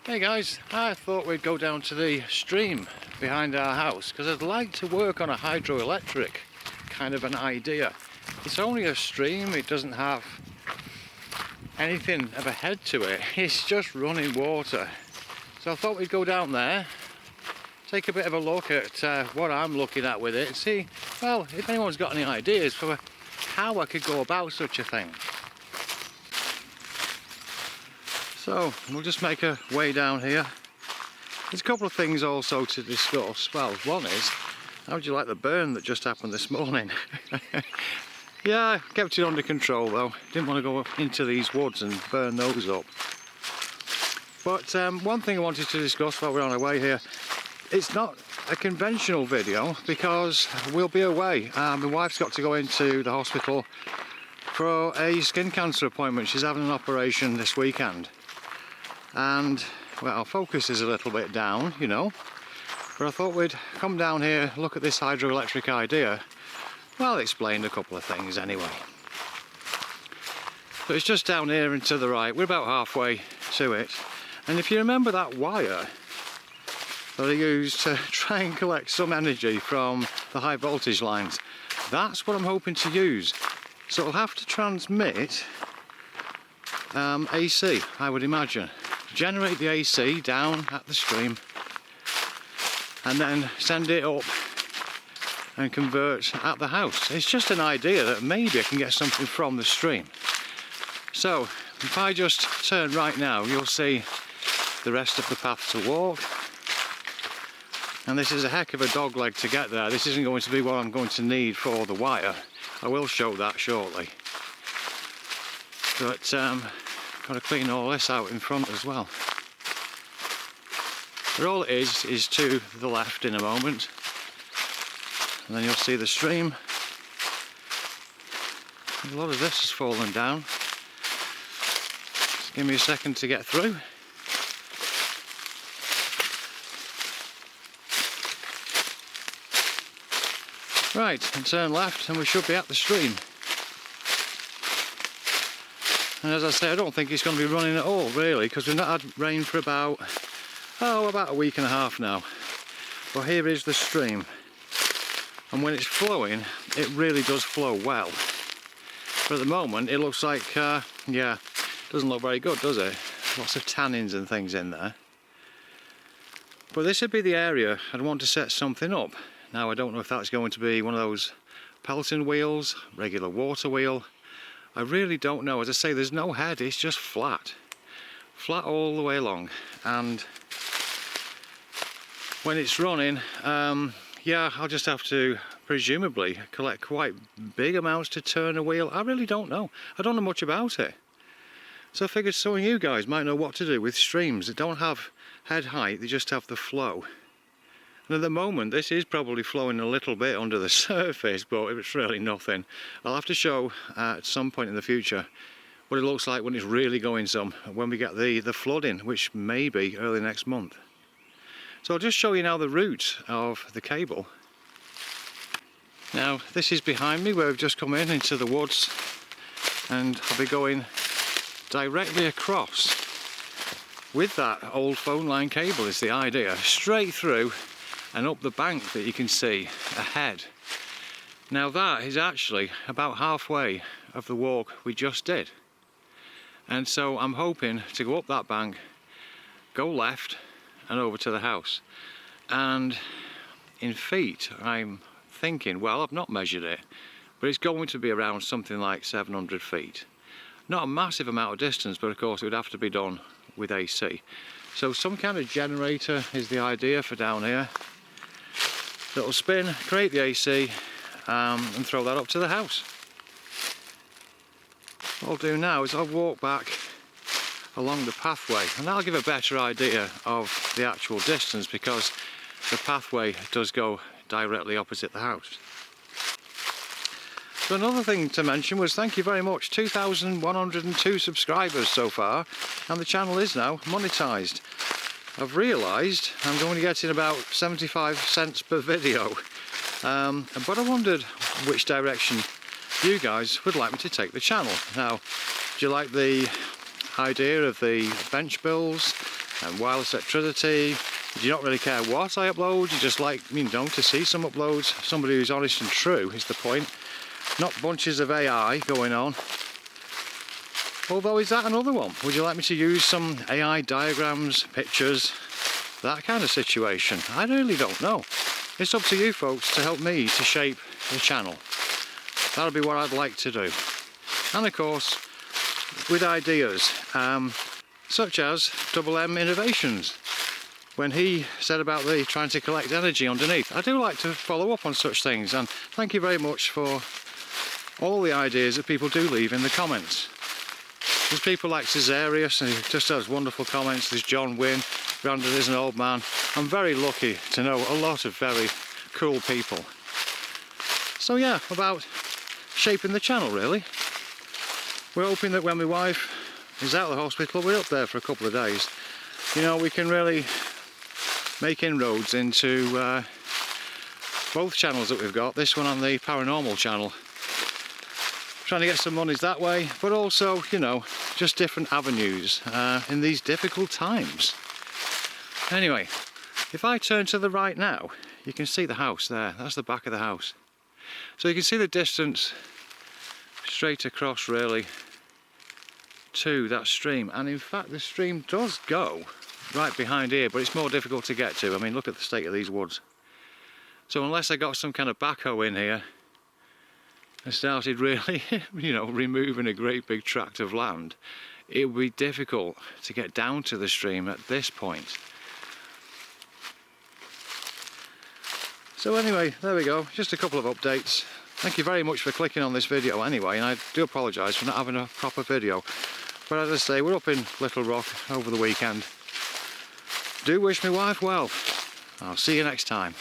Hey guys, I thought we'd go down to the stream behind our house because I'd like to work on a hydroelectric kind of an idea. It's only a stream, it doesn't have anything of a head to it, it's just running water. So I thought we'd go down there, take a bit of a look at what I'm looking at with it and see, well, if anyone's got any ideas for how I could go about such a thing. So we'll just make a way down here. There's a couple of things also to discuss. Well, one is, how would you like the burn that just happened this morning? Yeah, I kept it under control though. Didn't want to go into these woods and burn those up. But one thing I wanted to discuss while we're on our way here, it's not a conventional video because we'll be away. My wife's got to go into the hospital for a skin cancer appointment. She's having an operation this weekend. And well, our focus is a little bit down, you know, but I thought we'd come down here, look at this hydroelectric idea. Well, explain a couple of things anyway. So it's just down here and to the right, we're about halfway to it. And if you remember that wire that I used to try and collect some energy from the high voltage lines, that's what I'm hoping to use. So it'll have to transmit AC, I would imagine. Generate the AC down at the stream and then send it up and convert at the house. It's just an idea that maybe I can get something from the stream. So if I just turn right now, you'll see the rest of the path to walk. And this is a heck of a dog leg to get there. This isn't going to be what I'm going to need for the wire. I will show that shortly. But got to clean all this out in front as well. But all it is to the left in a moment. And then you'll see the stream. A lot of this has fallen down. Just give me a second to get through. Right, and turn left and we should be at the stream. And as I say, I don't think it's going to be running at all, really, because we've not had rain for about a week and a half now. But here is the stream. And when it's flowing, it really does flow well. But at the moment, it looks like, yeah, doesn't look very good, does it? Lots of tannins and things in there. But this would be the area I'd want to set something up. Now, I don't know if that's going to be one of those Pelton wheels, regular water wheel. I really don't know. As I say, there's no head, it's just flat. Flat all the way along. And when it's running, yeah, I'll just have to presumably collect quite big amounts to turn a wheel. I really don't know. I don't know much about it. So I figured some of you guys might know what to do with streams that don't have head height, they just have the flow. And at the moment, this is probably flowing a little bit under the surface, but it's really nothing. I'll have to show at some point in the future what it looks like when it's really going some, when we get the flooding, which may be early next month. So I'll just show you now the route of the cable. Now, this is behind me where we've just come into the woods, and I'll be going directly across with that old phone line cable is the idea, straight through and up the bank that you can see ahead. Now that is actually about halfway of the walk we just did. And so I'm hoping to go up that bank, go left and over to the house. And in feet, I'm thinking, well, I've not measured it, but it's going to be around something like 700 feet. Not a massive amount of distance, but of course it would have to be done with AC. So some kind of generator is the idea for down here. That'll spin, create the AC, and throw that up to the house. What I'll do now is I'll walk back along the pathway, and that'll give a better idea of the actual distance because the pathway does go directly opposite the house. So another thing to mention was thank you very much, 2,102 subscribers so far, and the channel is now monetized. I've realised I'm going to get in about 75 cents per video, but I wondered which direction you guys would like me to take the channel. Now, do you like the idea of the bench bills and wireless electricity. You don't really care what I upload, you just like, you know, to see some uploads. Somebody who's honest and true is the point. Not bunches of AI going on. Although, is that another one? Would you like me to use some AI diagrams, pictures, that kind of situation? I really don't know. It's up to you folks to help me to shape the channel. That'll be what I'd like to do. And of course, with ideas, such as Double M Innovations. When he said about the trying to collect energy underneath, I do like to follow up on such things, and thank you very much for all the ideas that people do leave in the comments. There's people like Caesarius, and he just has wonderful comments. There's John Wynn, Brandon is an old man. I'm very lucky to know a lot of very cool people. So yeah, about shaping the channel really. We're hoping that when my wife is out of the hospital, we're up there for a couple of days, you know, we can really make inroads into both channels that we've got, this one on the paranormal channel. Trying to get some monies that way, but also, you know, just different avenues in these difficult times. Anyway, if I turn to the right now, you can see the house there. That's the back of the house. So you can see the distance straight across really to that stream, and in fact the stream does go right behind here, but it's more difficult to get to. I mean, look at the state of these woods. So unless I got some kind of backhoe in here and started really, you know, removing a great big tract of land, it would be difficult to get down to the stream at this point. So anyway, there we go, just a couple of updates. Thank you very much for clicking on this video anyway, and I do apologise for not having a proper video. But as I say, we're up in Little Rock over the weekend. Do wish my wife well. I'll see you next time.